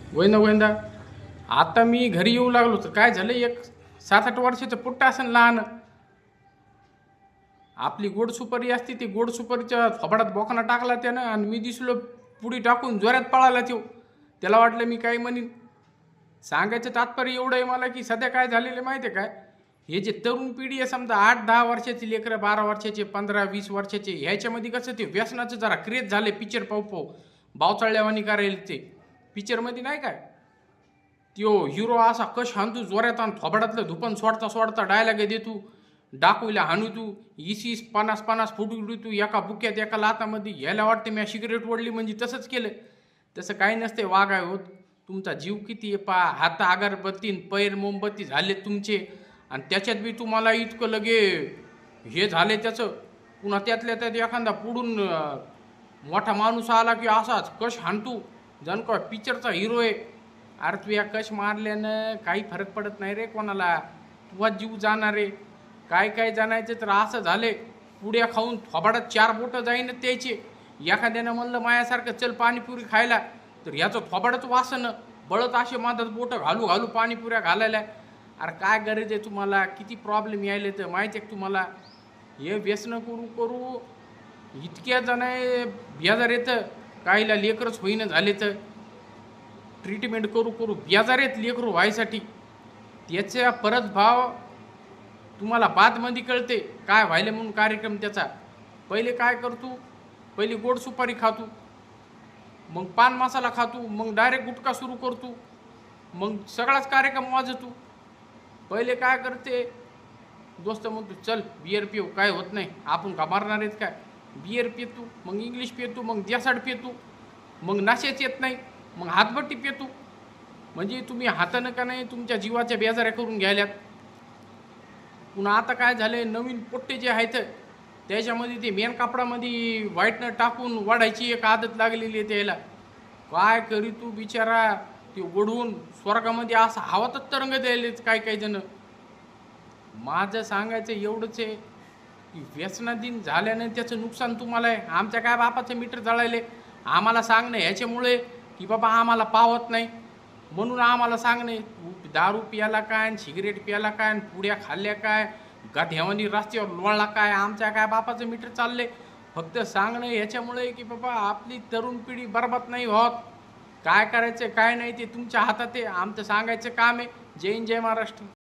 गोविंदा गोविंदा, आता मी घरी येऊ लागलो तर काय झालं, एक 7-8 वर्षाचं पुट्ट असेल लहान. आपली गोड सुपारी असते, ती गोड सुपारीच्या थोबाडात बोकाना टाकला त्यानं आणि मी दिसलो पुढी टाकून जोरात पळाला तो. त्याला वाटलं मी काय म्हणीन. सांगायचं तात्पर्य एवढं आहे मला की सध्या काय झालेलं माहिती आहे काय, हे जे तरुण पिढी आहे समजा 8-10 वर्षाची लेकरं, 12 वर्षाचे, 15-20 वर्षाचे, ह्याच्यामध्ये कसं ते व्यसनाचं जरा क्रेज झाले. पिक्चर पाहू पाहू बावचाळल्यावानी करायला ते पिक्चरमध्ये नाही काय, त्यो हिरो असा कश हाणतू जोऱ्यात आणि थोबाडातलं धुपन सोडता सोडता डायलॉग देतू, डाकूला हाणू तू, 20-50 फुटू तू एका बुक्यात एका लातामध्ये. यायला वाटते मी सिगरेट ओढली म्हणजे तसंच केलं. तसं काही नसते वागाय होत. तुमचा जीव किती आहे पा, हात अगरबत्तीन पैर मोमबत्ती झाले तुमचे, आणि त्याच्यात बी तुम्हाला इतकं लगे हे झाले त्याचं. पुन्हा त्यातल्या त्यात एखादा पुढून मोठा माणूस आला की असाच कश हाणतू जण का पिक्चरचा हिरो आहे. अरे तू या कश मारल्यानं काही फरक पडत नाही रे कोणाला, तुझा जीव जाणार रे. काय काय जाणायचं तर असं झाले, पुड्या खाऊन थोबाडात 4 बोटं जाईन त्याचे. एखाद्यानं म्हणलं मायासारखं चल पाणीपुरी खायला, तर ह्याचं थोबाडच वासनं बळत असे माझ्यात बोटं घालू घालू पाणीपुऱ्या घालायला. अरे काय गरज आहे तुम्हाला, किती प्रॉब्लेम यायले तर माहिती आहे तुम्हाला. हे व्यसनं करू करू इतक्या जण बेजार येतं, काहीला लेकरच होईनं झाले तर ट्रीटमेंट करू करू बेजार येत लेकरू व्हायसाठी. त्याचा परत भाव तुम्हाला बादमध्ये कळते काय व्हायले म्हणून कार्यक्रम त्याचा. पहिले काय करतो, पहिली गोड सुपारी खातो, मग पान मसाला खातो, मग डायरेक्ट गुटखा सुरू करतो, मग सगळाच कार्यक्रम वाजवतो. पहिले काय करते, दोस्त म्हणतो चल बियर पिऊ, काय होत नाही, आपण का मारणार आहेत काय. बियर पितो, मग इंग्लिश पितो, मग देसाड पितो, मग नाश्याच येत नाही, मग हातभट्टी पितो. म्हणजे तुम्ही हातानं का नाही तुमच्या जीवाच्या बेजाऱ्या करून घ्यायल्यात. पुन्हा आता काय झाले, नवीन पोट्टे जे आहेत त्याच्यामध्ये ते मेन कापडामध्ये व्हाईटनं टाकून वाढायची एक आदत लागलेली आहे त्याला. काय करी तू बिचारा, ते ओढून स्वर्गामध्ये असं हवातच तरंग द्यायले काय काही जण. माझं सांगायचं एवढंच आहे की व्यसनाधीन झाल्यानं त्याचं नुकसान तुम्हाला आहे. आमच्या काय बापाचं मीटर जळायले, आम्हाला सांगणं ह्याच्यामुळे की बाबा आम्हाला पावत नाही म्हणून आम्हाला सांगणे. दारू प्याला काय, सिगरेट प्याला काय, पुड्या खाल्ल्या काय, गाध्यावानी रस्त्यावर लोळला काय, आमच्या काय बापाचं मीटर चालले. फक्त सांगणं ह्याच्यामुळे की बाबा आपली तरुण पिढी बरबाद नाही होत. काय करायचं काय नाही ते तुमच्या हातात आहे, आमचं सांगायचं काम आहे. जय हिंद, जय महाराष्ट्र.